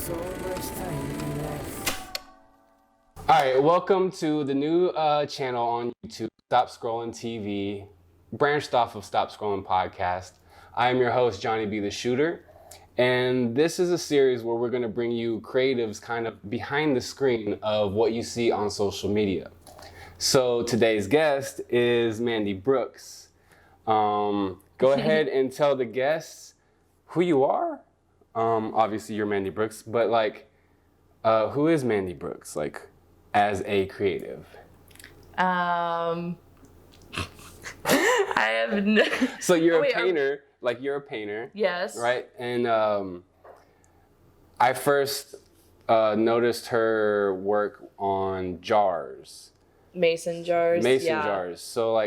so much time left. All right, welcome to the new channel on YouTube, Stop Scrollin TV, branched off of Stop Scrollin podcast. I am your host, Johnny B. the Shooter, and this is a series where we're going to bring you creatives kind of behind the screen of what you see on social media. So today's guest is Mandy Brookes. Go ahead and tell the guests who you are. Obviously, you're Mandy Brookes, but who is Mandy Brookes? As a creative? I have no... So you're a painter, you're a painter. Yes. Right? And I first noticed her work on jars. Mason jars. Jars. So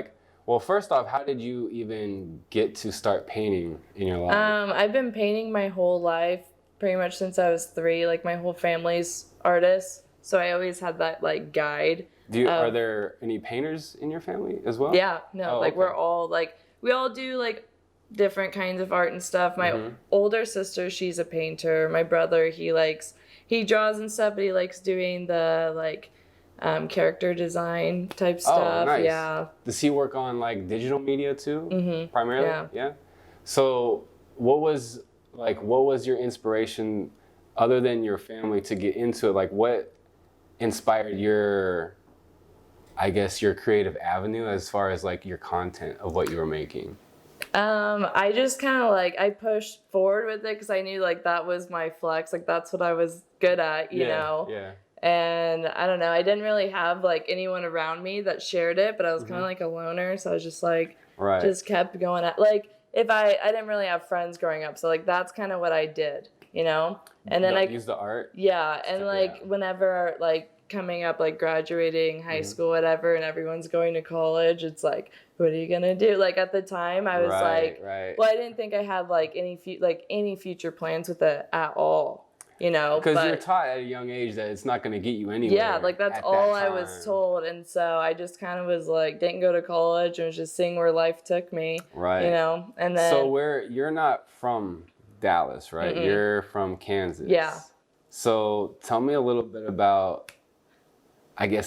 well, first off, how did you even get to start painting in your life? I've been painting my whole life, pretty much since I was 3. My whole family's artists. So I always had that guide. Are there any painters in your family as well? Yeah, no, okay. We're all we all do different kinds of art and stuff. My older sister, she's a painter. My brother, he draws and stuff, but he likes doing the character design type stuff. Oh, nice. Yeah. Does he work on digital media too? Primarily? Yeah. So what was your inspiration other than your family to get into it? What inspired your creative avenue as far as your content of what you were making? I just kind of I pushed forward with it because I knew that was my flex. That's what I was good at, you know? Yeah. And I don't know, I didn't really have anyone around me that shared it, but I was kind of a loner. So I was just just kept going at if I didn't really have friends growing up. So that's kind of what I did, you know? And then I use the art. Yeah. And whenever coming up, graduating high school, whatever, and everyone's going to college, it's what are you gonna do? At the time, I was right. Well, I didn't think I had any future plans with it at all, you know. Because you're taught at a young age that it's not gonna get you anywhere. Yeah, that's all I was told, and so I just kind of was didn't go to college and was just seeing where life took me. Right. You know, and then. So you're not from Dallas, right? Mm-mm. You're from Kansas. Yeah. So tell me a little bit about,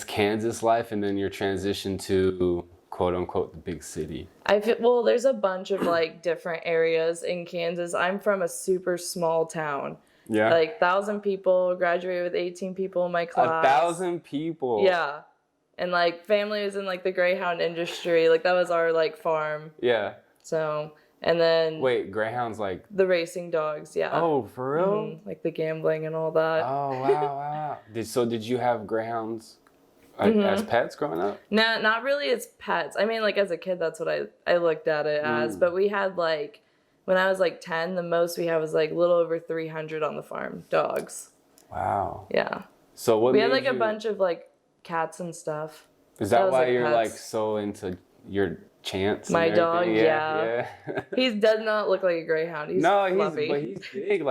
Kansas life, and then your transition to quote unquote the big city. There's a bunch of different areas in Kansas. I'm from a super small town. Yeah. 1,000 people, graduated with 18 people in my class. 1,000 people. Yeah. And family was in the Greyhound industry. That was our farm. Yeah. So, and then. Wait, Greyhounds the racing dogs, yeah. Oh, for real? The gambling and all that. Oh, wow. Did you have Greyhounds as pets growing up? No, not really as pets. I mean, as a kid, that's what I looked at it as. But we had when I was 10, the most we had was a little over 300 on the farm, dogs. Wow. Yeah. So what we had a bunch of cats and stuff. Is that why you're so into your Chance? My dog, yeah. He does not look like a greyhound. He's fluffy. But he's big.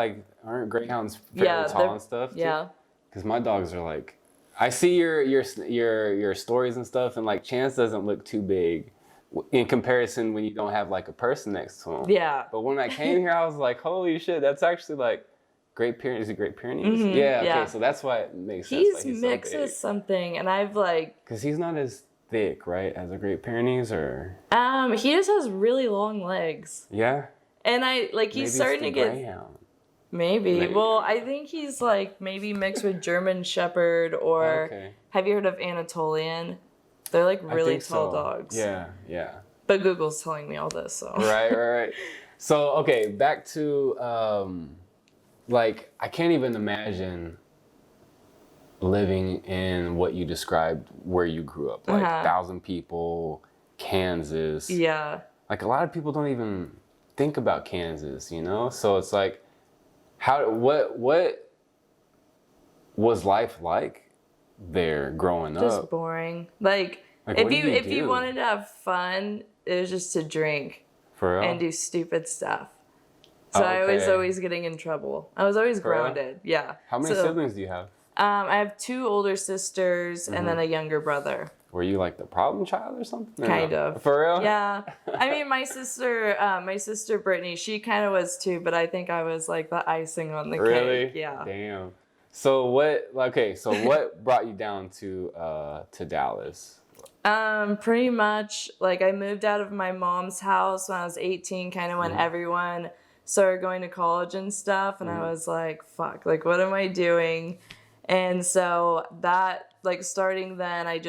Aren't greyhounds fairly tall and stuff too? Yeah. Because my dogs are I see your stories and stuff, and Chance doesn't look too big in comparison when you don't have a person next to him. Yeah. But when I came here, I was holy shit, that's actually Great Pyrenees. Is it Great Pyrenees? Mm-hmm. Yeah. Okay. So that's why it makes sense. He's mixed so with something, and I've Because he's not as thick, right, as a Great Pyrenees, or. He just has really long legs. Yeah. And he's starting to get. Greyhound. Maybe. Well, I think he's maybe mixed with German Shepherd or. Okay. Have you heard of Anatolian? They're really tall dogs. Yeah. But Google's telling me all this, so. Right. So okay, back to I can't even imagine living in what you described where you grew up, 1,000 people, Kansas. Yeah. A lot of people don't even think about Kansas, you know? So it's what was life like there growing up? Just boring. If you wanted to have fun, it was just to drink. For real? And do stupid stuff. So I was always getting in trouble. I was always grounded. Yeah. How many siblings do you have? I have 2 older sisters and then a younger brother. Were you like the problem child or something? Kind of. For real? Yeah. I mean, my sister Brittany, she kind of was too, but I think I was like the icing on the cake. Yeah. Damn. So what brought you down to Dallas? Pretty much like I moved out of my mom's house when I was 18, kind of when everyone started going to college and stuff, and I was like, fuck, like what am I doing? And so that, like, starting then, I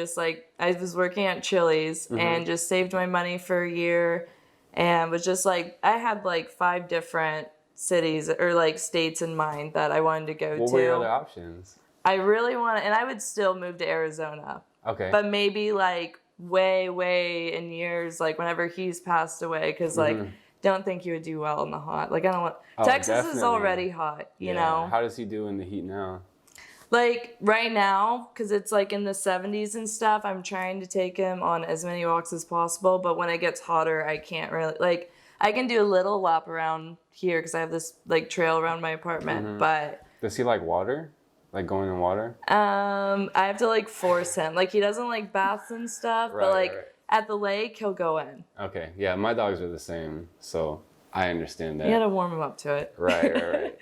was working at Chili's and just saved my money for a year and was just like, I had like 5 different cities or like states in mind that I wanted to go to. What were your other options? I really wanted, and I would still move to Arizona. Okay. But maybe like way in years, like whenever he's passed away, because like, don't think he would do well in the hot. Like, I don't want, Texas definitely. is already hot, you know? How does he do in the heat now? Like right now, because it's like in the 70s and stuff, I'm trying to take him on as many walks as possible. But when it gets hotter, I can't really, like, I can do a little lap around here because I have this like trail around my apartment. But does he like water? Like going in water? I have to like force him. Like he doesn't like baths and stuff, but like at the lake, he'll go in. Okay, yeah, my dogs are the same, so I understand that. You gotta warm him up to it. Right.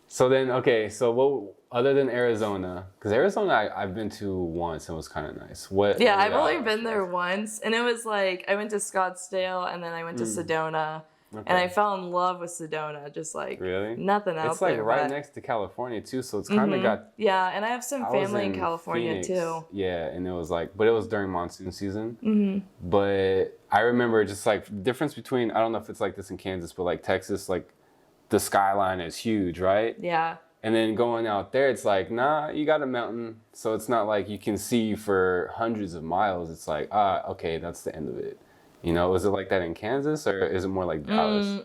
So then, okay, so what, other than Arizona, because Arizona I've been to once and it was kind of nice. Yeah, I've only been there once, and it was like, I went to Scottsdale, and then I went to Sedona, and I fell in love with Sedona, just like nothing else. It's like right next to California too, so it's kind of got... Yeah, and I have some family in California Phoenix, too. Yeah, and it was like, but it was during monsoon season. But I remember just like, the difference between, I don't know if it's like this in Kansas, but like Texas, like the skyline is huge, right? Yeah. And then going out there, it's like, nah, you got a mountain. So it's not like you can see for hundreds of miles. It's like, okay, that's the end of it. You know, is it like that in Kansas or is it more like Dallas?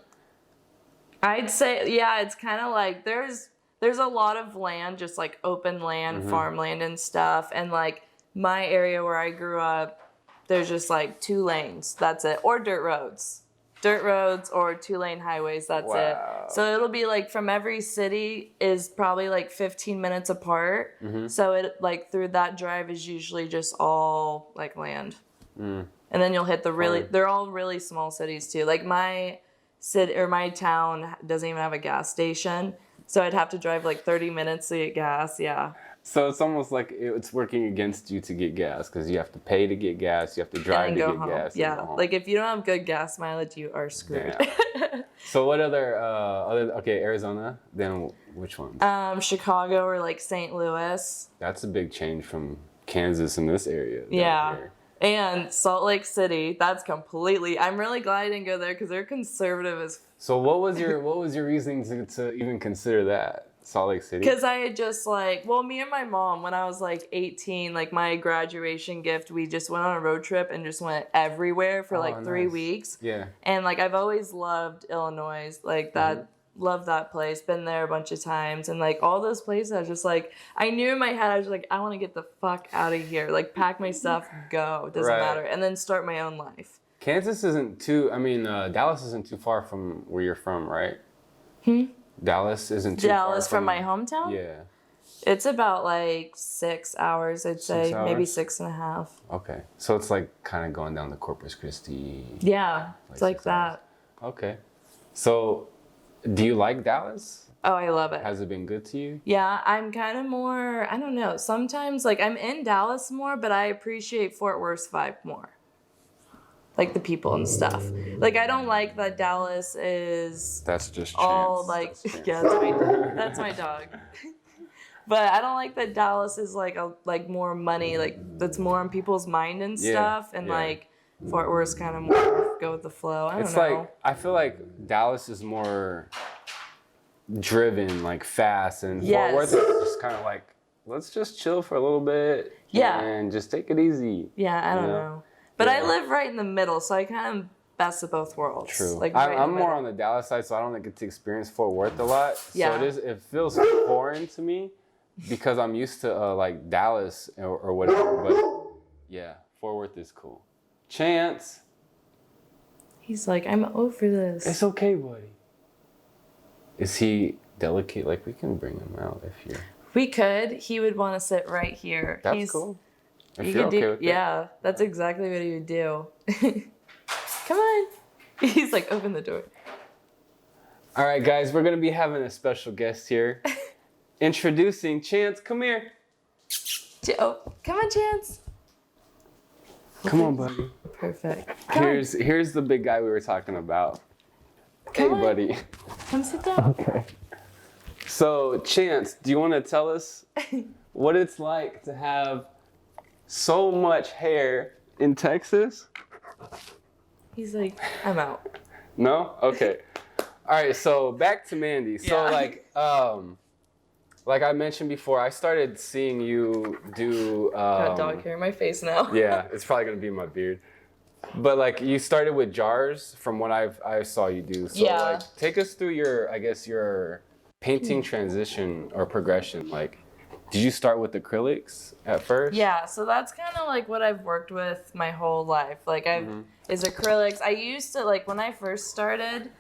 I'd say, yeah, it's kind of like there's a lot of land, just like open land, farmland and stuff. And like my area where I grew up, there's just like 2 lanes. That's it. Or dirt roads. Dirt roads or 2-lane highways, that's it. So it'll be like from every city is probably like 15 minutes apart. So it like through that drive is usually just all like land. And then you'll hit the they're all really small cities too. Like my city or my town doesn't even have a gas station. So I'd have to drive like 30 minutes to get gas, yeah. So it's almost like it's working against you to get gas because you have to pay to get gas, you have to drive to get gas. Yeah, like if you don't have good gas mileage, you are screwed. So what other Arizona, then which ones? Chicago or like St. Louis. That's a big change from Kansas in this area. Yeah. And Salt Lake City, that's completely, I'm really glad I didn't go there because they're conservative as... So what was your reasoning to even consider that? Salt Lake City? Because I had just like, well, me and my mom, when I was like 18, like my graduation gift, we just went on a road trip and just went everywhere for like 3 weeks. Yeah. And like I've always loved Illinois, like that, loved that place, been there a bunch of times. And like all those places, I was just like, I knew in my head, I was like, I want to get the fuck out of here. Like pack my stuff, go, doesn't matter. And then start my own life. Kansas isn't too, Dallas isn't too far from where you're from, right? Dallas isn't too far from my hometown? Yeah. It's about like 6 hours, I'd say. 6 hours? Maybe 6.5. Okay. So it's like kind of going down the Corpus Christi. Yeah, it's like that. Okay. So do you like Dallas? Oh, I love it. Has it been good to you? Yeah, I'm kind of more, I don't know. Sometimes like I'm in Dallas more, but I appreciate Fort Worth's vibe more. Like the people and stuff. Like I don't like that Dallas is all like yeah, that's my dog. But I don't like that Dallas is like more money, like that's more on people's mind and stuff, and like Fort Worth's kind of more go with the flow. I don't know. Like I feel like Dallas is more driven, like fast, and Fort Worth is just kind of like let's just chill for a little bit, and just take it easy. Yeah, I don't know. But I live right in the middle, so I kind of best of both worlds. True. Like I'm more on the Dallas side, so I don't get to experience Fort Worth a lot. Yeah. So it feels foreign to me because I'm used to like Dallas or whatever. But yeah, Fort Worth is cool. Chance. He's like, I'm over this. It's okay, buddy. Is he delicate? Like we can bring him out if you're... We could. He would want to sit right here. That's cool. If you're okay with it. Yeah, that's exactly what he would do. Come on. He's like, open the door. All right, guys, we're going to be having a special guest here. Introducing Chance. Come here. Oh, come on, Chance. Come on, buddy. Perfect. Here's the big guy we were talking about. Come on. Buddy. Come sit down. Okay. So, Chance, do you want to tell us what it's like to have so much hair in Texas? He's like, I'm out. No? Okay. All right, so back to Mandy. So like I mentioned before, I started seeing you do Got dog hair in my face now. Yeah, it's probably gonna be in my beard. But like you started with jars from what I saw you do. So like take us through your painting transition or progression. Like, did you start with acrylics at first? Yeah, so that's kind of like what I've worked with my whole life. Like is acrylics. I used to, like, when I first started,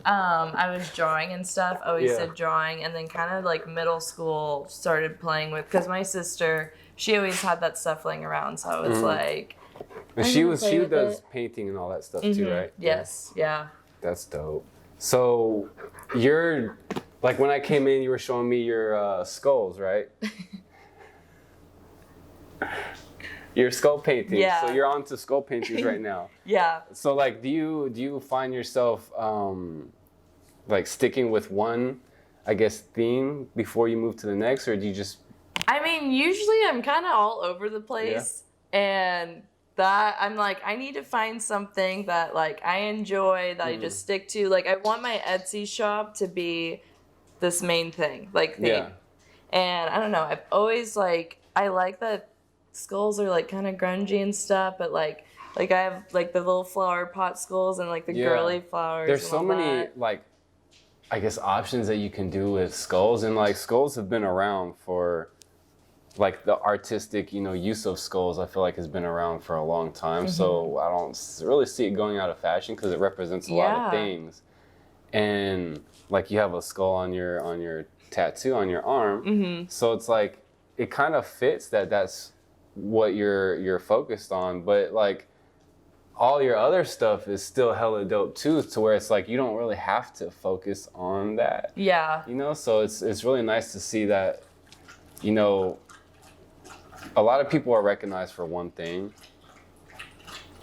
I was drawing and stuff. Always did drawing, and then kind of like middle school started playing with, because my sister, she always had that stuff laying around, so I was like, and she does painting and all that stuff too, right? Yes, yeah. That's dope. So you're like, when I came in, you were showing me your skulls, right? Your skull painting. Yeah. So you're on to skull paintings right now. Yeah. So like, do you find yourself like sticking with one, I guess, theme before you move to the next, or do you just? I mean, usually I'm kind of all over the place, and that I'm like, I need to find something that like I enjoy, that I just stick to. Like, I want my Etsy shop to be this main thing, like thing. Yeah. And I don't know, I've always like, I like that skulls are like kind of grungy and stuff, but like I have like the little flower pot skulls and like the girly flowers. There's so many like, I guess, options that you can do with skulls, and like skulls have been around for, like, the artistic, use of skulls, I feel like has been around for a long time. So I don't really see it going out of fashion because it represents a lot of things. And like, you have a skull on your tattoo on your arm, so it's like it kind of fits that's what you're focused on, but like all your other stuff is still hella dope too, to where it's like you don't really have to focus on that. Yeah. So it's really nice to see that, a lot of people are recognized for one thing,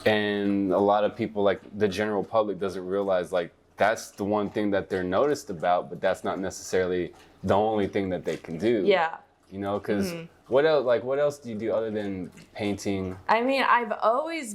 and a lot of people, like the general public, doesn't realize like that's the one thing that they're noticed about, but that's not necessarily the only thing that they can do. Yeah. Because what else do you do other than painting? I mean, I've always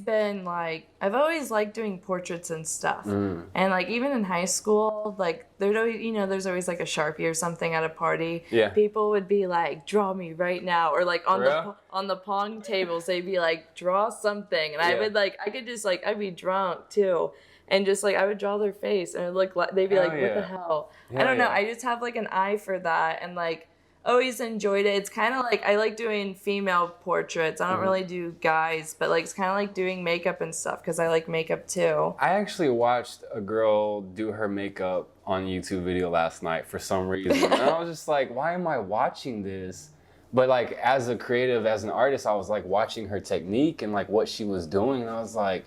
liked doing portraits and stuff. And like, even in high school, like there's always like a Sharpie or something at a party. Yeah. People would be like, draw me right now. Or like on the pong tables, they'd be like, draw something. And I would like, I'd be drunk too. And just like, I would draw their face, and they'd be like, what the hell? I don't know. I just have like an eye for that, and like, always enjoyed it. It's kind of like, I like doing female portraits. I don't really do guys, but like, it's kind of like doing makeup and stuff, because I like makeup too. I actually watched a girl do her makeup on YouTube video last night for some reason. And I was just like, why am I watching this? But like, as a creative, as an artist, I was like watching her technique and like what she was doing. And I was like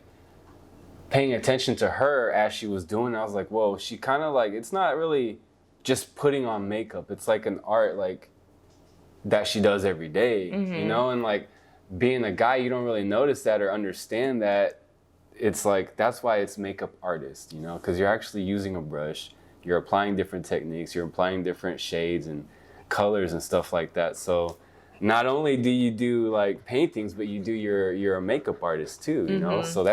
paying attention to her as she was doing it. I was like, whoa, she kind of like, it's not really just putting on makeup. It's like an art like that she does every day, and like, being a guy, you don't really notice that or understand that. It's like, that's why it's makeup artist, because you're actually using a brush, you're applying different techniques, you're applying different shades and colors and stuff like that. So not only do you do like paintings, but you do you're a makeup artist too, so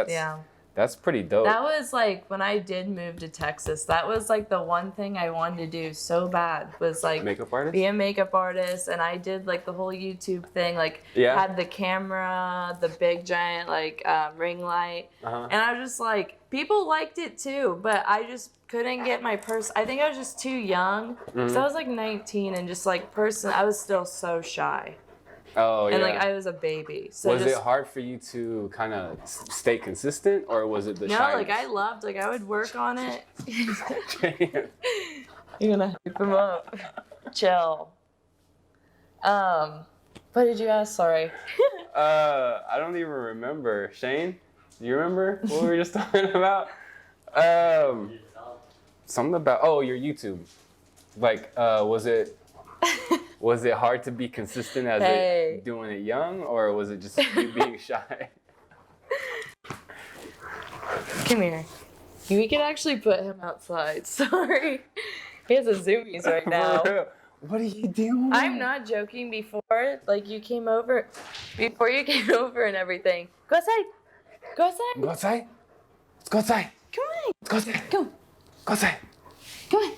that's pretty dope. That was like, when I did move to Texas, that was like the one thing I wanted to do so bad, was like makeup artist? Be a makeup artist. And I did like the whole YouTube thing, like had the camera, the big giant like ring light. And I was just like, people liked it too, but I just couldn't get my I think I was just too young. So I was like 19, and just like I was still so shy. Oh, yeah. And like, I was a baby. So was it hard for you to kind of stay consistent, or was it the shyness? No, like I would work on it. You're gonna hype him up. Chill. What did you ask? Sorry. I don't even remember. Shane, do you remember what we were just talking about? Something about your YouTube. Like, was it hard to be consistent as it doing it young, or was it just you being shy? Come here. We can actually put him outside. Sorry. He has a zoomies right now. What are you doing? I'm not joking. Before you came over and everything. Go outside. Go outside. Go outside. Let's go outside. Come on. Let's go outside. Go. Go outside. Come on.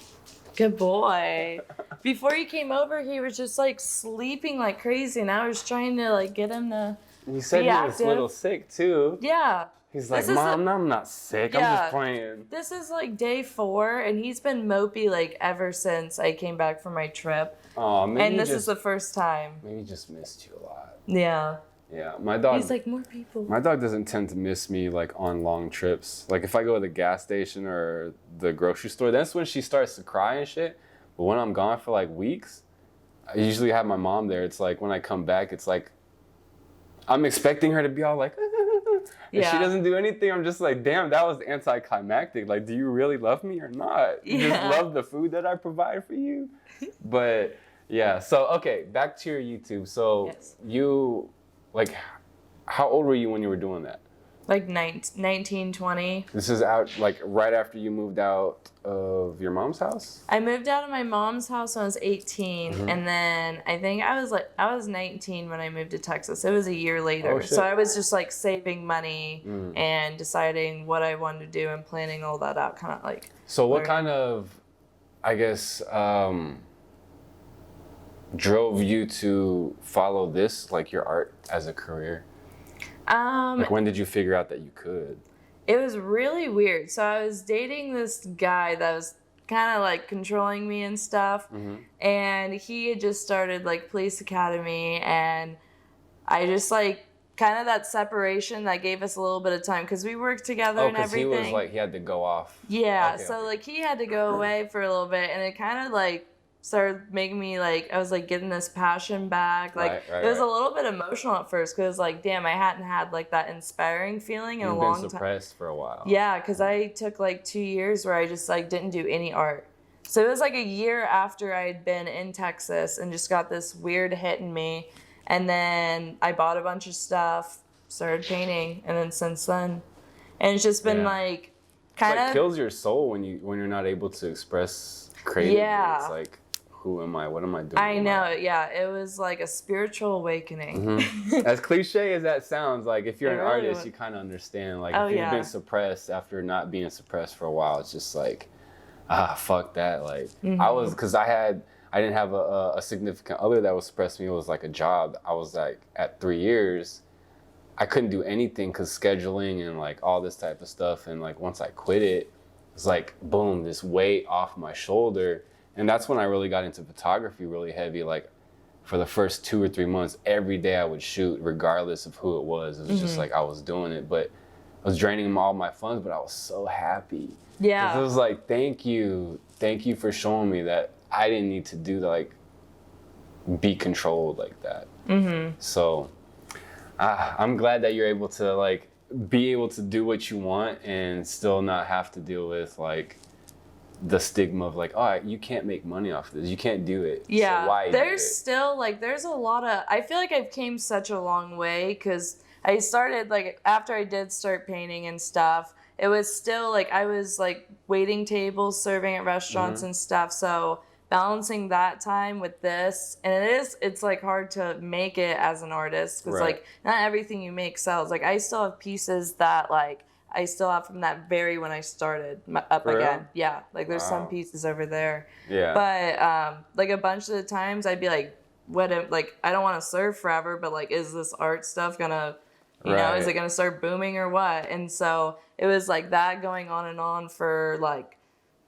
Good boy. Before you came over, he was just like sleeping like crazy, and I was trying to like get him to. You said he was a little sick too. Yeah. He's like, Mom, I'm not sick. I'm just playing. This is like day 4, and he's been mopey like ever since I came back from my trip. Oh, maybe and this is the first time. Maybe he just missed you a lot. Yeah. Yeah, my dog. He's like, more people. My dog doesn't tend to miss me like on long trips. Like if I go to the gas station or the grocery store, that's when she starts to cry and shit. But when I'm gone for like weeks, I usually have my mom there. It's like when I come back, it's like I'm expecting her to be all like, and she doesn't do anything. I'm just like, damn, that was anticlimactic. Like, do you really love me or not? You just love the food that I provide for you? But yeah, so okay, back to your YouTube. So you, like, how old were you when you were doing that? Like 19, 20. This is out like right after you moved out of your mom's house? I moved out of my mom's house when I was 18, and then I think I was 19 when I moved to Texas. It was a year later. Oh, shit. So I was just like saving money and deciding what I wanted to do and planning all that out, kind of like. So what kind of, I guess, drove you to follow this, like your art as a career? Like when did you figure out that you could? It was really weird. So I was dating this guy that was kind of like controlling me and stuff. And he had just started like police academy, and I just like kind of that separation that gave us a little bit of time because we worked together and everything. He was like, he had to go off. Yeah. Like he had to go away for a little bit, and it kind of like started making me like, I was like getting this passion back. Like it was a little bit emotional at first because like, damn, I hadn't had like that inspiring feeling in a long time. You've been suppressed for a while. Yeah, because I took like 2 years where I just like didn't do any art. So it was like a year after I had been in Texas and just got this weird hit in me. And then I bought a bunch of stuff, started painting, and then since then. And it's just been like kind of. It kills your soul when you're not able to express creatively. Yeah. It's like, who am I? What am I doing? I know, yeah. It was like a spiritual awakening. As cliche as that sounds, like if you're an artist, you kind of understand. Like if you've been suppressed after not being suppressed for a while, it's just like, fuck that. Like I was, because I didn't have a significant other that was suppressing me. It was like a job. I was like at 3 years, I couldn't do anything because scheduling and like all this type of stuff. And like once I quit it, it's like boom, this weight off my shoulder. And that's when I really got into photography really heavy. Like for the first 2 or 3 months, every day I would shoot regardless of who it was. It was just like I was doing it, but I was draining all my funds, but I was so happy. Yeah. It was like, thank you for showing me that I didn't need to do like, be controlled like that. So I'm glad that you're able to like, be able to do what you want and still not have to deal with like, the stigma of like, oh, you can't make money off of this. You can't do it. Yeah, so why there's still like, there's a lot of, I feel like I've came such a long way because I started like, after I did start painting and stuff, it was still like, I was like waiting tables, serving at restaurants and stuff. So balancing that time with this, and it's like hard to make it as an artist because like not everything you make sells. Like I still have pieces that like, I still have from that very when I started up again. Real? Yeah, like there's some pieces over there. Yeah. But like a bunch of the times I'd be like, like I don't want to serve forever, but like, is this art stuff gonna, you know, is it gonna start booming or what? And so it was like that going on and on for like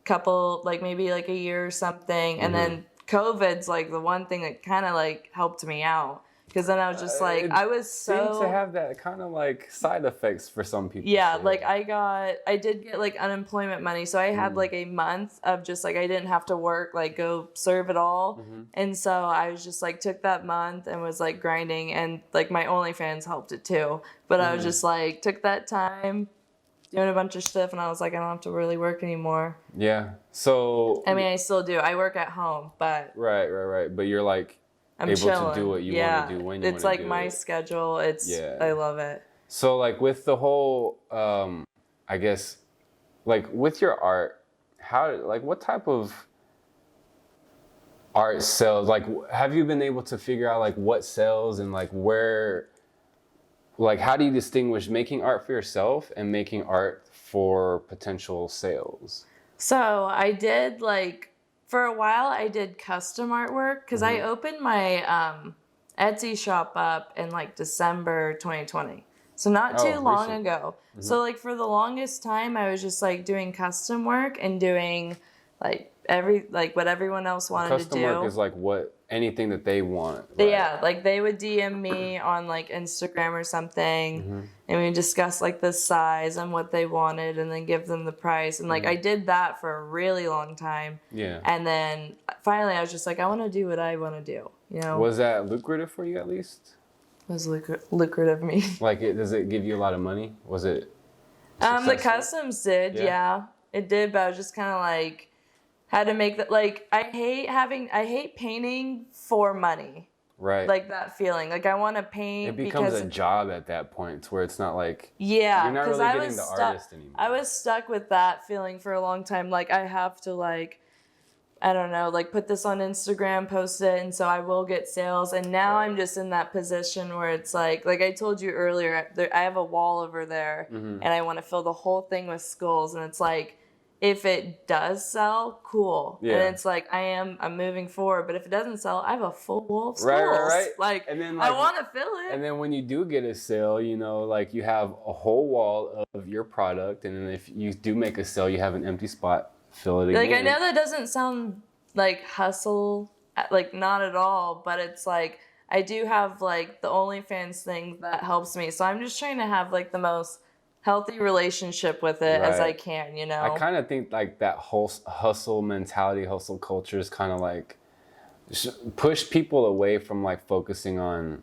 couple, like maybe like a year or something. And then COVID's like the one thing that kind of like helped me out. Because then I was just like, I was so... seems to have that kind of like side effects for some people. Yeah, like I did get like unemployment money. So I had like a month of just like, I didn't have to work, like go serve it all. And so I was just like, took that month and was like grinding, and like my OnlyFans helped it too. But I was just like, took that time doing a bunch of stuff, and I was like, I don't have to really work anymore. Yeah. So... I mean, I still do. I work at home, but... Right. But you're like... I'm able chilling. To do what you want to do when you want to do it. It's like my schedule. I love it. So like with the whole, I guess, like with your art, what type of art sells? Like, have you been able to figure out like what sells and like where, like how do you distinguish making art for yourself and making art for potential sales? So I did like... For a while, I did custom artwork because I opened my Etsy shop up in like December 2020. So not too long ago. So like for the longest time, I was just like doing custom work and doing like what everyone else wanted to do. Custom work is like anything that they want. Right? Yeah, like they would DM me on like Instagram or something, and we discuss like the size and what they wanted, and then give them the price. And like I did that for a really long time. Yeah. And then finally, I was just like, I want to do what I want to do. You know. Was that lucrative for you at least? Was lucrative me? Like, does it give you a lot of money? Was it? Successful? The customs did. Yeah, it did. But I was just kind of like. Had to make that, like, I hate painting for money. Right. Like that feeling. Like I want to paint. It becomes a job at that point to where it's not like, you're not really getting the artist anymore. I was stuck with that feeling for a long time. Like I have to like, I don't know, like put this on Instagram, post it, and so I will get sales. And now I'm just in that position where it's like I told you earlier, I have a wall over there and I want to fill the whole thing with skulls. And it's like, if it does sell, cool. Yeah. And it's like, I'm moving forward. But if it doesn't sell, I have a full wall of skulls. Right. Like, and then, like, I want to fill it. And then when you do get a sale, you know, like you have a whole wall of your product. And then if you do make a sale, you have an empty spot. Fill it again. Like, I know that doesn't sound like hustle, like not at all. But it's like, I do have like the OnlyFans thing that helps me. So I'm just trying to have like the most healthy relationship with it as I can, you know? I kind of think like that whole hustle mentality, hustle culture is kind of like push people away from like focusing on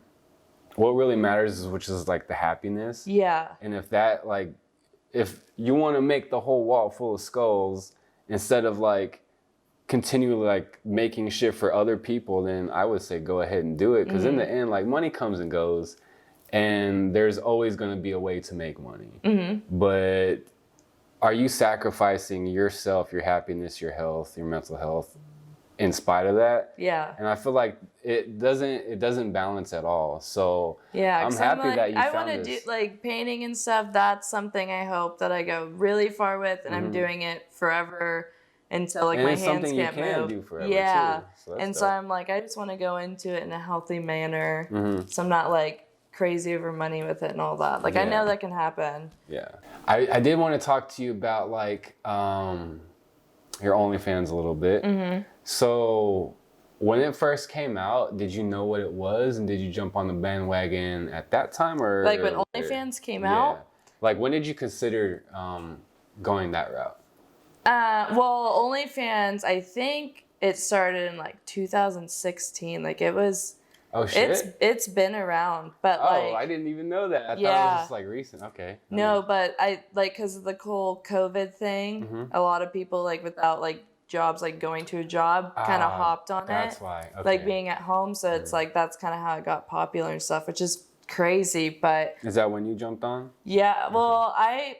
what really matters, which is like the happiness. Yeah. And if you want to make the whole wall full of skulls instead of like continually like making shit for other people, then I would say go ahead and do it. Because in the end, like money comes and goes. And there's always going to be a way to make money. But are you sacrificing yourself, your happiness, your health, your mental health in spite of that? Yeah. And I feel like it doesn't balance at all. So yeah, I'm happy that you found this. I want to do like painting and stuff. That's something I hope that I go really far with, and I'm doing it forever until like my hands can't move. And it's something you can do forever too. So I'm like, I just want to go into it in a healthy manner. So I'm not like crazy over money with it and all that. Like I know that can happen. Yeah. I did want to talk to you about like your OnlyFans a little bit. So when it first came out, did you know what it was, and did you jump on the bandwagon at that time, or like when OnlyFans came out? Like when did you consider going that route? Well, OnlyFans, I think it started in like 2016. Like it was. Oh shit! It's been around, but like... I didn't even know that. I thought it was just like recent. Okay. No, but I like because of the whole COVID thing, a lot of people like without like jobs, like going to a job, kind of hopped on it. That's why. Okay. Like being at home, so it's like that's kind of how it got popular and stuff, which is crazy. But is that when you jumped on? Yeah. Well, I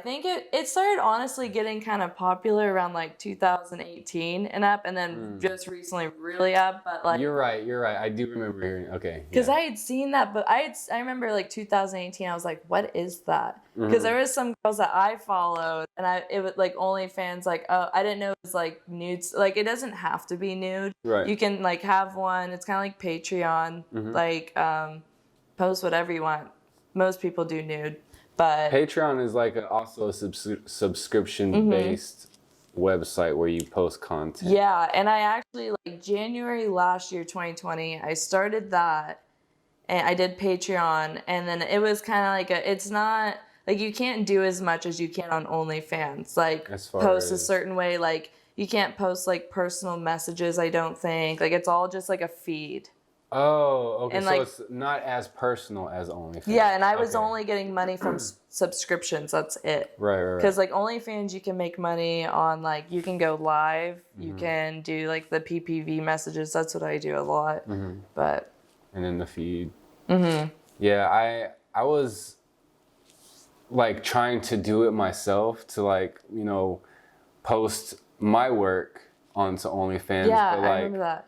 think it started honestly getting kind of popular around like 2018 and up, and then just recently really up. But like you're right. I do remember hearing. Okay. Because I had seen that, but I remember like 2018. I was like, what is that? Because there was some girls that I followed, and it was like OnlyFans. Like, oh, I didn't know it was like nudes. Like, it doesn't have to be nude. Right. You can like have one. It's kind of like Patreon. Like, post whatever you want. Most people do nude. But Patreon is like also a subscription based website where you post content. Yeah, and I actually, like, January last year, 2020, I started that, and I did Patreon, and then it was kind of like it's not, like, you can't do as much as you can on OnlyFans. Like, post a certain way, like, you can't post, like, personal messages, I don't think. Like, it's all just, like, a feed. Oh, okay. And, so like, it's not as personal as OnlyFans. Yeah, and I was only getting money from subscriptions. That's it. Right. Because, like, OnlyFans, you can make money on, like, you can go live. You can do, like, the PPV messages. That's what I do a lot. But. And then the feed. Yeah, I was, like, trying to do it myself to, like, you know, post my work onto OnlyFans. Yeah, but, like, I remember that.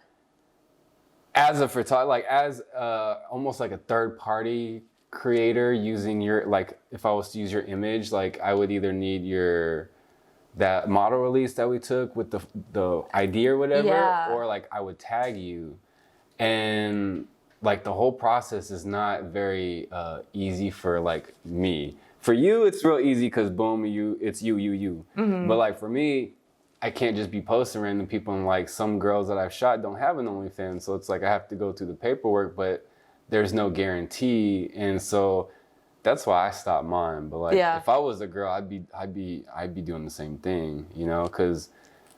As a photographer, like, as almost like a third party creator using your, like, if I was to use your image, like, I would either need that model release that we took with the ID or whatever, or, like, I would tag you. And, like, the whole process is not very easy for, like, me. For you, it's real easy because, boom, it's you. But, like, for me, I can't just be posting random people, and, like, some girls that I've shot don't have an OnlyFans, so it's like I have to go through the paperwork, but there's no guarantee, and so that's why I stopped mine. But, like, if I was a girl, I'd be doing the same thing, you know, because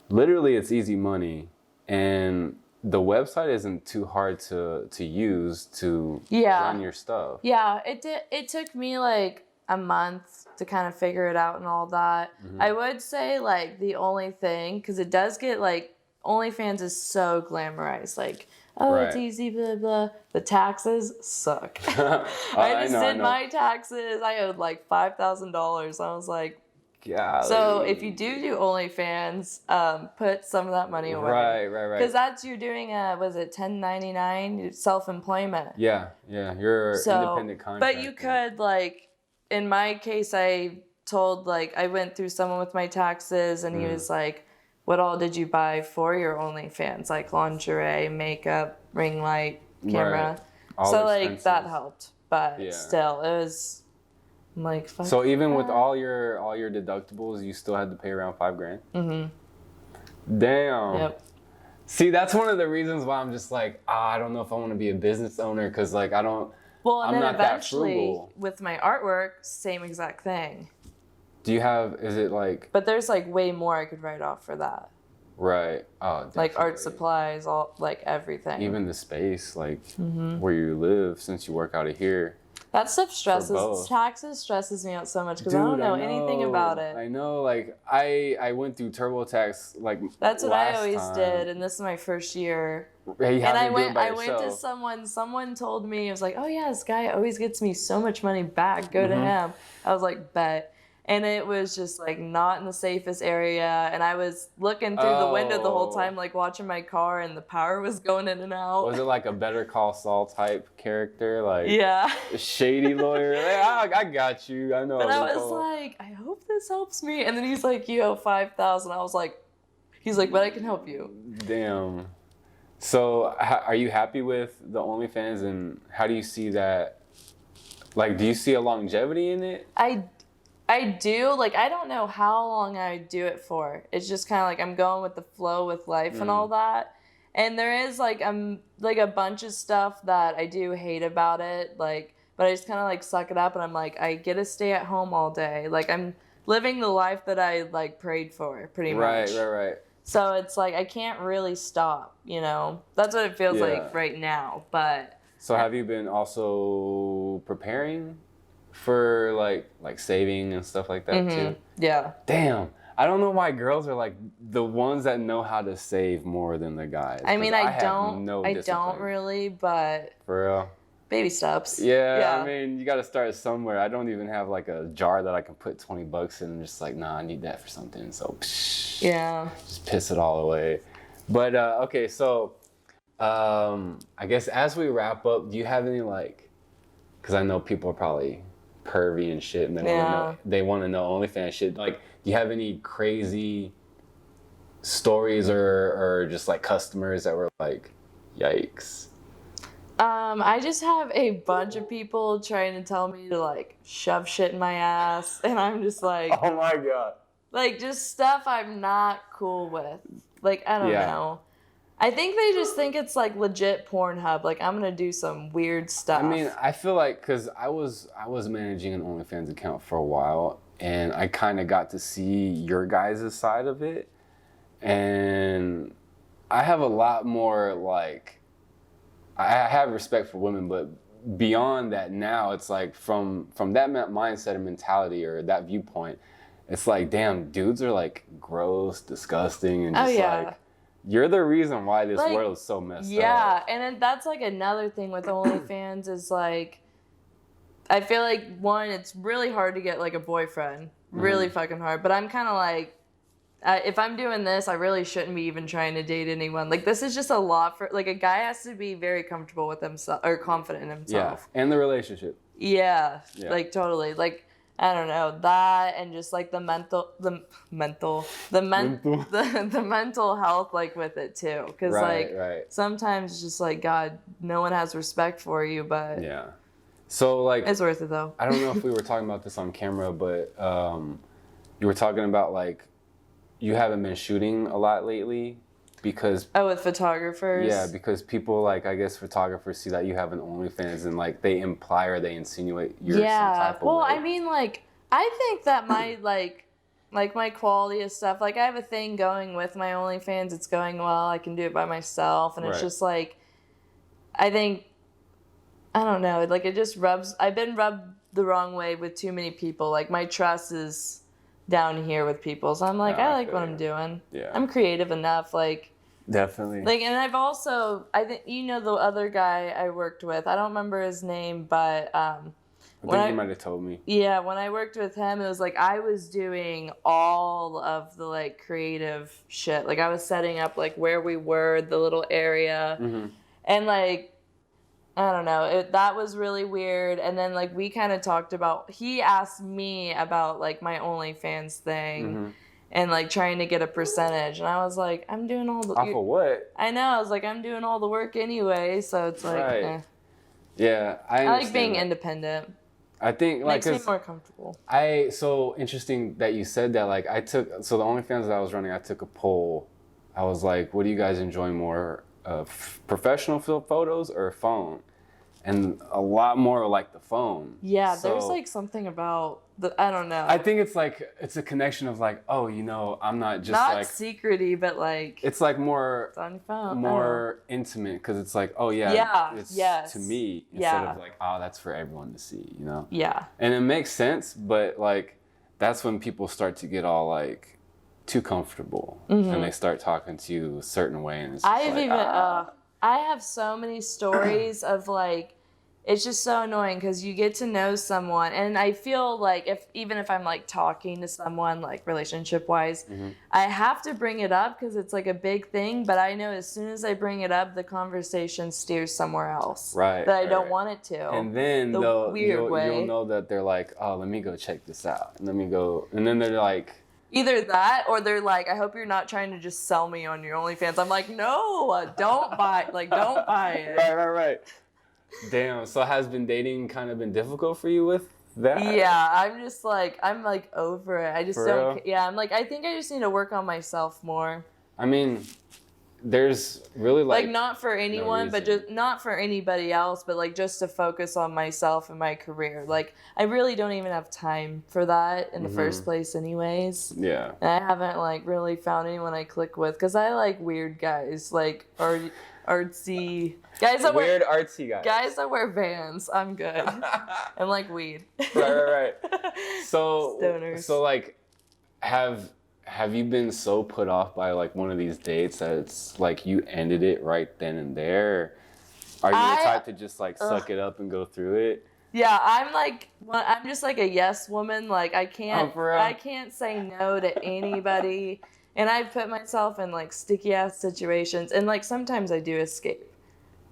literally it's easy money, and the website isn't too hard to use to run your stuff. Yeah, it took me, like, a month to kind of figure it out and all that. I would say, like, the only thing, because it does get, like, OnlyFans is so glamorized, like, it's easy, blah blah. The taxes suck. I did my taxes. I owed like $5,000. I was like, so if you do OnlyFans, put some of that money away. Right. Because that's, you're doing was it 1099 self-employment? Yeah. You're independent contractor. But you could, like, in my case, I told, like, I went through someone with my taxes, and he was like, what all did you buy for your OnlyFans? Like lingerie, makeup, ring light, camera. So, like, that helped. But still, it was, I'm like, fuck. So even with all your deductibles, you still had to pay around $5,000? Damn. Yep. See, that's one of the reasons why I'm just like, I don't know if I want to be a business owner, because, like, I don't. Well, and I'm then not eventually, with my artwork, same exact thing. Do you have, is it like... But there's, like, way more I could write off for that. Right. Oh, definitely. Like, art supplies, all, like, everything. Even the space, like, where you live, since you work out of here. That stuff taxes stresses me out so much, because I don't know anything about it. I know, like, I went through TurboTax, like, that's what I always did, and this is my first year. And I went to someone told me, it was like, oh yeah, this guy always gets me so much money back, go to him. I was like, bet. And it was just, like, not in the safest area, and I was looking through the window the whole time, like, watching my car, and the power was going in and out. Was it like a Better Call Saul type character, like, a shady lawyer? Like, I got you, I know. But I was like, I hope this helps me. And then he's like, you owe $5,000. I was like, he's like, but I can help you. Damn. So, are you happy with the OnlyFans, and how do you see that? Like, do you see a longevity in it? I do. Like, I don't know how long I would do it for. It's just kind of like I'm going with the flow with life and all that. And there is, like, like a bunch of stuff that I do hate about it. Like, but I just kind of, like, suck it up, and I'm like, I get to stay at home all day. Like, I'm living the life that I, like, prayed for, pretty much. Right. So it's like I can't really stop, you know? That's what it feels like right now, but... So have you been also preparing for, like saving and stuff like that, too? Yeah. Damn. I don't know why girls are, like, the ones that know how to save more than the guys. I mean, I don't really, but... For real? Baby steps. Yeah, I mean, you got to start somewhere. I don't even have, like, a jar that I can put $20 in and just like, nah, I need that for something. So, just piss it all away. But, okay, so, I guess as we wrap up, do you have any, like, because I know people are probably pervy and shit, and they want to know OnlyFans shit. Like, do you have any crazy stories or just, like, customers that were like, yikes? I just have a bunch of people trying to tell me to, like, shove shit in my ass, and I'm just like... Oh my God. Like, just stuff I'm not cool with. Like, I don't know. I think they just think it's like legit Pornhub. Like, I'm gonna do some weird stuff. I mean, I feel like, cause I was managing an OnlyFans account for a while, and I kind of got to see your guys' side of it, and I have a lot more like, I have respect for women, but beyond that now, it's like from that mindset and mentality or that viewpoint, it's like, damn, dudes are like gross, disgusting, and just like. You're the reason why this world is so messed up. Yeah, and then that's like another thing with OnlyFans is like, I feel like one, it's really hard to get like a boyfriend, really fucking hard. But I'm kind of like, if I'm doing this, I really shouldn't be even trying to date anyone. Like this is just a lot for like a guy has to be very comfortable with himself or confident in himself. Yeah, and the relationship. Yeah, like totally. Like I don't know that, and just like the mental health like with it too, because sometimes it's just like God, no one has respect for you, but so like it's worth it though. I don't know if we were talking about this on camera, but you were talking about like you haven't been shooting a lot lately. Because with photographers, because people like I guess photographers see that you have an OnlyFans and like they imply or they insinuate you're some type of way. I mean like I think that my like my quality of stuff, like I have a thing going with my OnlyFans, it's going well, I can do it by myself, and it's just like I think I don't know, like it just I've been rubbed the wrong way with too many people. Like my trust is down here with people, so I'm like I like what I'm doing. I'm creative enough, like definitely. Like, and I've also, I think, you know, the other guy I worked with, I don't remember his name, but I think you might have told me. Yeah, when I worked with him, it was like I was doing all of the like creative shit. Like I was setting up like where we were, the little area, and like I don't know, that was really weird. And then like we kind of talked about, he asked me about like my OnlyFans thing. And like trying to get a percentage, and I was like, I'm doing all the off of what? I know, I was like, I'm doing all the work anyway, so it's like, Yeah, I like being independent. I think like makes me more comfortable. So interesting that you said that. Like the OnlyFans that I was running, I took a poll. I was like, what do you guys enjoy more, professional photos or phone? And a lot more like the phone. Yeah, there's like something about I don't know. I think it's a connection of like, oh, you know, I'm not just not like secrety, but like it's like more it's on your phone. More intimate, because it's like, oh it's to me instead of like, oh, that's for everyone to see, you know? Yeah. And it makes sense, but like that's when people start to get all like too comfortable and they start talking to you a certain way, and it's just I have so many stories of like, it's just so annoying because you get to know someone, and I feel like even if I'm like talking to someone like relationship wise, I have to bring it up because it's like a big thing, but I know as soon as I bring it up, the conversation steers somewhere else that I don't want it to. And then you'll know that they're like, oh, let me go check this out, and then they're like, either that, or they're like, I hope you're not trying to just sell me on your OnlyFans. I'm like, no, don't buy it. Right. Damn, so has dating kind of been difficult for you with that? Yeah, I'm like over it. I just I'm like, I think I just need to work on myself more. I mean, there's really like not for anyone, but just not for anybody else, but like just to focus on myself and my career. Like I really don't even have time for that in the first place anyways. Yeah. And I haven't like really found anyone I click with, because I like weird guys, like artsy guys that weird artsy guys that wear Vans. I'm good. And like weed. Right. So stoners. So like have you been so put off by like one of these dates that it's like you ended it right then and there? Or are you the type to just like suck it up and go through it? Yeah, I'm just like a yes woman. Like I can't say no to anybody. And I've put myself in like sticky ass situations, and like sometimes I do escape.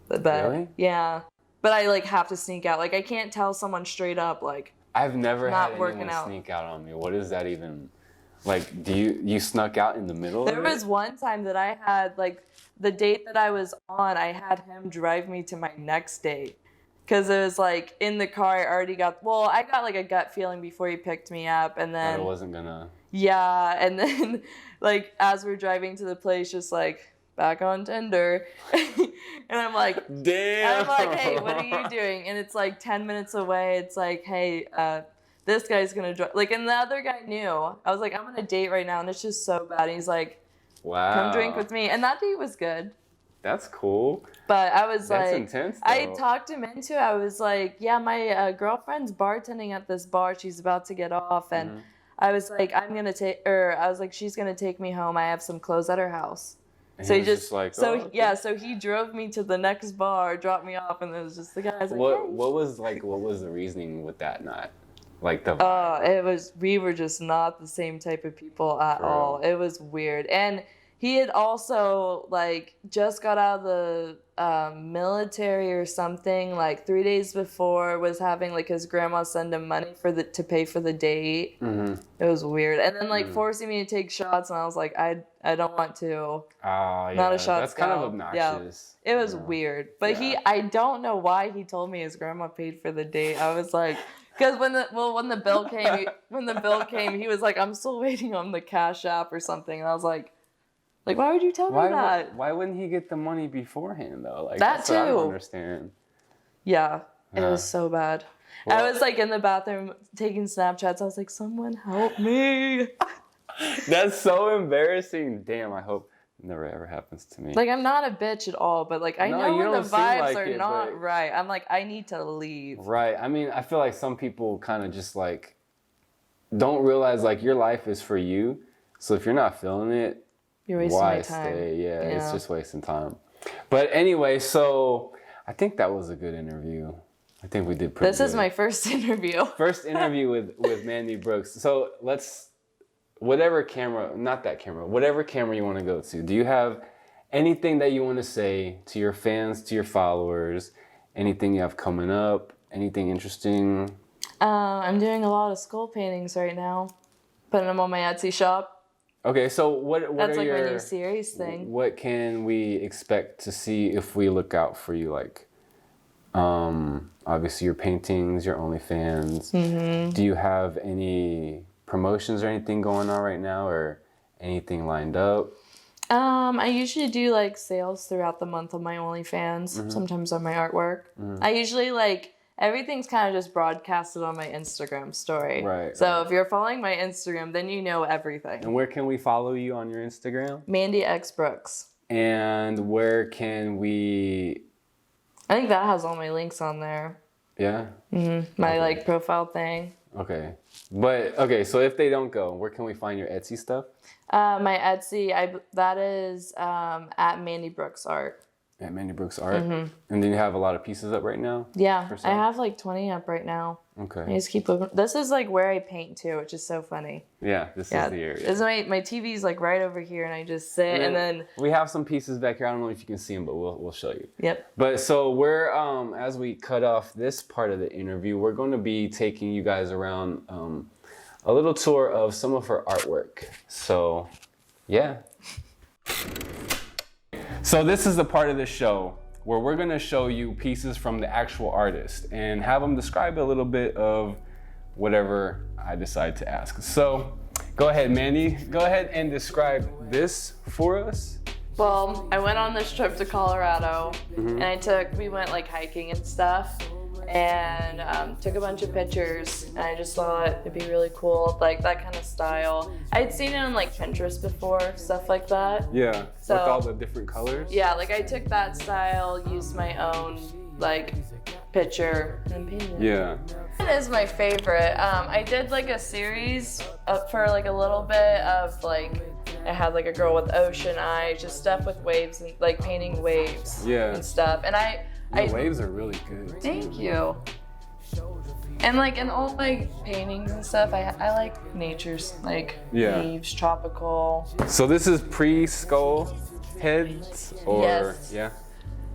But really? Yeah. But I like have to sneak out. Like I can't tell someone straight up like I've never had anyone sneak out on me. What is that even? Like, do you snuck out in the middle? There was one time that I had like the date that I was on, I had him drive me to my next date. Because it was like in the car, I got like a gut feeling before he picked me up, and then it wasn't gonna. Yeah, and then like as we're driving to the place, just like back on Tinder, and I'm like, damn. I'm like, hey, what are you doing? And it's like 10 minutes away. It's like, hey, this guy's gonna drive. Like, and the other guy knew. I was like, I'm on a date right now, and it's just so bad. And he's like, wow, come drink with me, and that date was good. That's cool. But I was That's like, intense, though. I talked him into it. I was like, yeah, my girlfriend's bartending at this bar. She's about to get off, and I was like, I was like, she's gonna take me home. I have some clothes at her house. And So he just like, so okay. yeah, so he drove me to the next bar, dropped me off, and it was just the guy. I was like, what hey. what was the reasoning with that? Not like the. We were just not the same type of people at all. It was weird, and he had also like just got out of the military or something. Like 3 days before, was having like his grandma send him money to pay for the date. Mm-hmm. It was weird, and then like forcing me to take shots, and I was like, I don't want to. Yeah, not a shot. That's kind of obnoxious. Yeah, it was weird, but I don't know why he told me his grandma paid for the date. I was like. Because when the bill came, he was like, I'm still waiting on the Cash App or something, and I was like, why would you tell me that? Why wouldn't he get the money beforehand though? Like that that's too. What I don't understand. Yeah, it was so bad. Well, I was like in the bathroom taking Snapchats. I was like, someone help me. That's so embarrassing. Damn, I hope it never ever happens to me. Like I'm not a bitch at all, but like I know when the vibes are not right. I'm like, I need to leave. Right. I mean, I feel like some people kind of just like don't realize like your life is for you. So if you're not feeling it, you're wasting why my time. Stay? Yeah, it's just wasting time. But anyway, so I think that was a good interview. I think we did pretty good. This is my first interview. First interview with Mandy Brookes. So whatever camera you want to go to. Do you have anything that you want to say to your fans, to your followers? Anything you have coming up? Anything interesting? I'm doing a lot of skull paintings right now. Putting them on my Etsy shop. Okay, so what That's are like your, my new series thing. What can we expect to see if we look out for you? Like, obviously your paintings, your OnlyFans. Mm-hmm. Do you have any promotions or anything going on right now, or anything lined up? I usually do like sales throughout the month on my OnlyFans. Sometimes on my artwork. I usually like. Everything's kind of just broadcasted on my Instagram story. Right. So if you're following my Instagram, then you know everything. And where can we follow you on your Instagram? Mandy X Brookes. And where can we... I think that has all my links on there. Yeah? My like profile thing. Okay. But, okay, so if they don't go, where can we find your Etsy stuff? My Etsy, that is at Mandy Brookes Art. At Mandy Brookes Art? And then you have a lot of pieces up right now? Yeah, I have like 20 up right now. Okay. I just keep moving. This is like where I paint too, which is so funny. Yeah, this is the area. This is my TV's like right over here, and I just sit and then... We have some pieces back here. I don't know if you can see them, but we'll show you. Yep. But so we're, as we cut off this part of the interview, we're going to be taking you guys around a little tour of some of her artwork. So, yeah. So this is the part of the show where we're gonna show you pieces from the actual artist and have them describe a little bit of whatever I decide to ask. So go ahead, Mandy. Go ahead and describe this for us. Well, I went on this trip to Colorado and we went like hiking and stuff and took a bunch of pictures, and I just thought it'd be really cool, like that kind of style. I'd seen it on like Pinterest before, stuff like that. Yeah, so, with all the different colors? Yeah, like I took that style, used my own like picture and painted it. Yeah. It is my favorite. I did like a series for like a little bit of like, I had like a girl with ocean eyes, just stuff with waves and like painting waves and stuff. And the waves are really good. Thank you. And like in all my paintings and stuff, I like nature's like leaves, tropical. So this is pre-skull heads or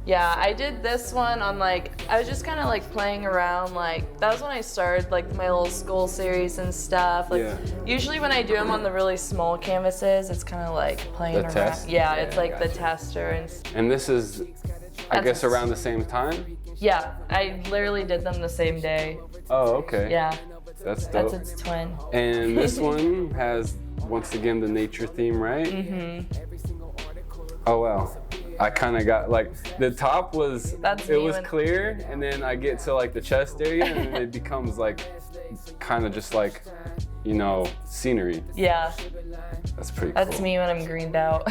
Yeah, I did this one on like, I was just kind of like playing around, like that was when I started like my little skull series and stuff. Like usually when I do them on the really small canvases, it's kind of like playing around. Test? Yeah, it's like the tester and this is, I guess, around the same time? Yeah, I literally did them the same day. Oh, okay. Yeah. That's dope. That's its twin. And this one has once again the nature theme, right? Mm-hmm. Oh wow. I kind of got like the top was clear, and then I get to like the chest area, and it becomes like kind of just like, you know, scenery. Yeah. That's pretty cool. That's me when I'm greened out.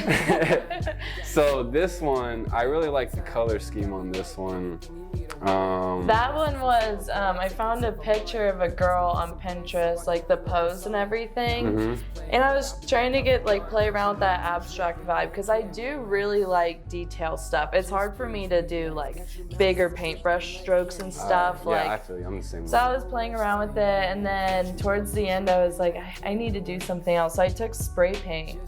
So this one, I really like the color scheme on this one. That one was, I found a picture of a girl on Pinterest, like the pose and everything. And I was trying to play around with that abstract vibe, because I do really like detail stuff. It's hard for me to do like bigger paintbrush strokes and stuff. Yeah, I feel you. I'm the same way. So I was playing around with it, and then towards the end I was like, I need to do something else. So I took spray paint,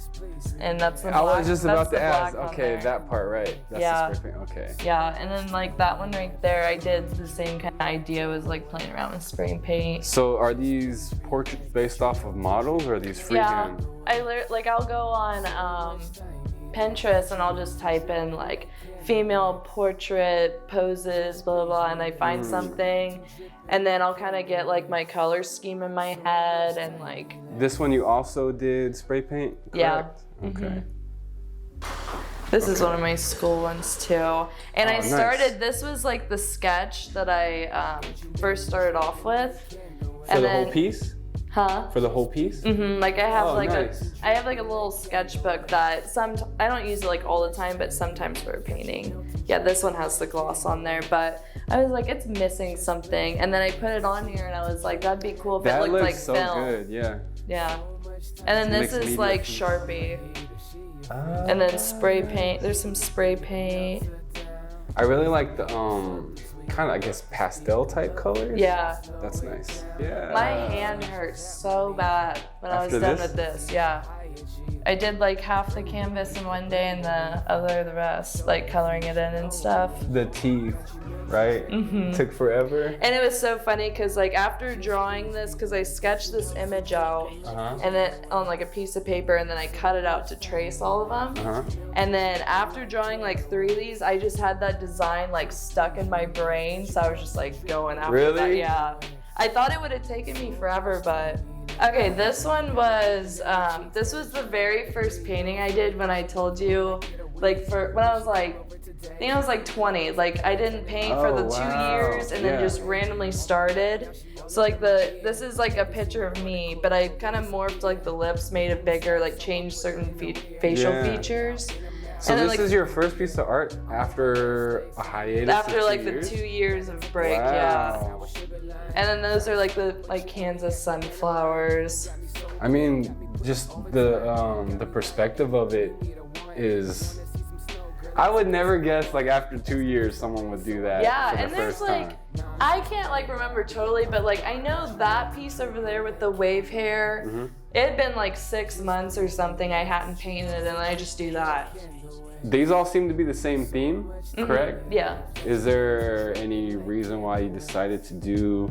and that's the black. I was just about to ask, okay, that part, right. That's the spray paint, okay. Yeah, and then like that one right there, I did the same kind of idea, was like playing around with spray paint. So are these portraits based off of models, or are these freehand? Yeah, I'll go on Pinterest and I'll just type in like female portrait poses, blah, blah, blah, and I find something, and then I'll kind of get like my color scheme in my head, and like. This one you also did spray paint, correct? Yeah. Okay. This is one of my school ones too. And I started, this was like the sketch that I first started off with. For the whole piece? Huh? For the whole piece? Like I have I have like a little sketchbook that I don't use it like all the time, but sometimes for painting. Yeah, this one has the gloss on there, but I was like, it's missing something. And then I put it on here and I was like, that'd be cool if it looked like film. That looks so good, yeah. Yeah. And then this is like Sharpie. And then spray paint. There's some spray paint. I really like the kind of, I guess, pastel type colors. Yeah. That's nice. Yeah. My hand hurts so bad when I was done with this. Yeah. I did like half the canvas in one day and the rest, like coloring it in and stuff. The teeth, right? Took forever. And it was so funny because like after drawing this, because I sketched this image out and then on like a piece of paper, and then I cut it out to trace all of them. And then after drawing like 3 of these, I just had that design like stuck in my brain. So I was just like going after that. Yeah. I thought it would have taken me forever, but. Okay, this one was, this was the very first painting I did when I told you, like when I was like, I think I was like 20. Like I didn't paint for the 2 years and then just randomly started. So like this is like a picture of me, but I kind of morphed like the lips, made it bigger, like changed certain facial features. So this is your first piece of art after a hiatus? After like the 2 years of break, yeah. And then those are like the Kansas sunflowers. I mean, just the perspective of it is. I would never guess like after 2 years someone would do that. Yeah, for the and there's first time. I can't like remember totally, but like I know that piece over there with the wave hair. It had been like 6 months or something I hadn't painted, and I just do that. These all seem to be the same theme, correct? Yeah. Is there any reason why you decided to do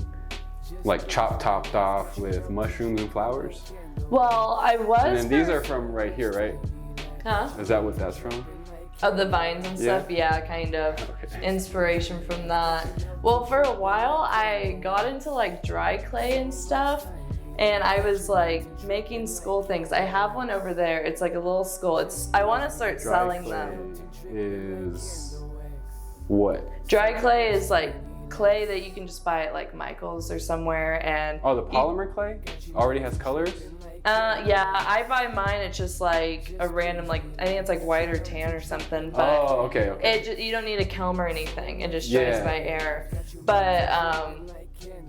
like topped off with mushrooms and flowers? Well, I was. And then these are from right here, right? Huh? Is that what that's from? Oh, the vines and stuff? Yeah, kind of. Okay. Inspiration from that. Well, for a while, I got into like dry clay and stuff. And I was like making skull things. I have one over there. It's like a little skull. I want to start selling them. Is what? Dry clay is like clay that you can just buy at like Michael's or somewhere. And the polymer clay already has colors? Yeah, I buy mine. It's just like a random, like I think it's like white or tan or something. But okay. You don't need a kiln or anything. It just dries by air. But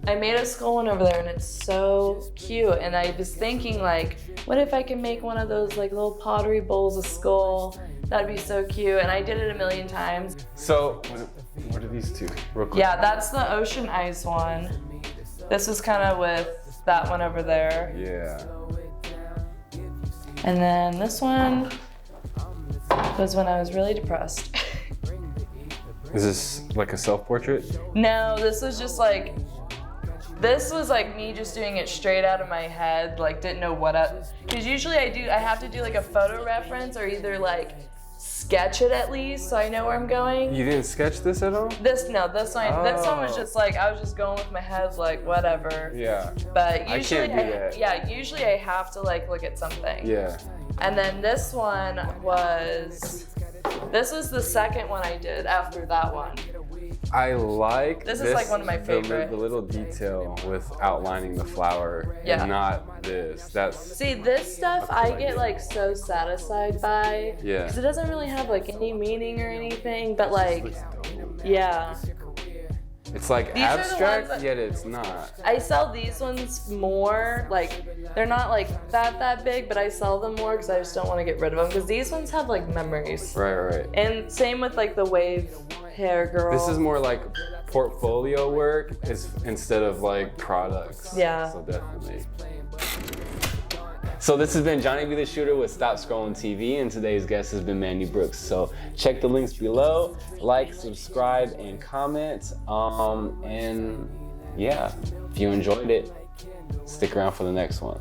I made a skull one over there, and it's so cute. And I was thinking like, what if I can make one of those like little pottery bowls of skull? That'd be so cute. And I did it a million times. So what are these two? Real quick. Yeah, that's the ocean ice one. This is kind of with that one over there. Yeah. And then this one was when I was really depressed. Is this like a self-portrait? No, this was just like, this was like me just doing it straight out of my head, like didn't know what because usually I have to do like a photo reference or either like sketch it at least so I know where I'm going. You didn't sketch this at all? This one was just like, I was just going with my head, like, whatever. Yeah. But usually, I can't do that. Yeah, usually I have to, like, look at something. Yeah. And then this was the second one I did after that one. I like this is like one of my favorite. The little detail with outlining the flower and not this. See, this stuff I get like so satisfied by. Yeah. Because it doesn't really have like any meaning or anything, but like, yeah. It's like these abstract, yet it's not. I sell these ones more, like, they're not like that big, but I sell them more because I just don't want to get rid of them. Because these ones have like memories. Right. And same with like the wave hair girl. This is more like portfolio work instead of like products. Yeah. So definitely. So this has been Johnny B. the Shooter with Stop Scrollin TV, and today's guest has been Mandy Brookes. So check the links below, like, subscribe, and comment. And yeah, if you enjoyed it, stick around for the next one.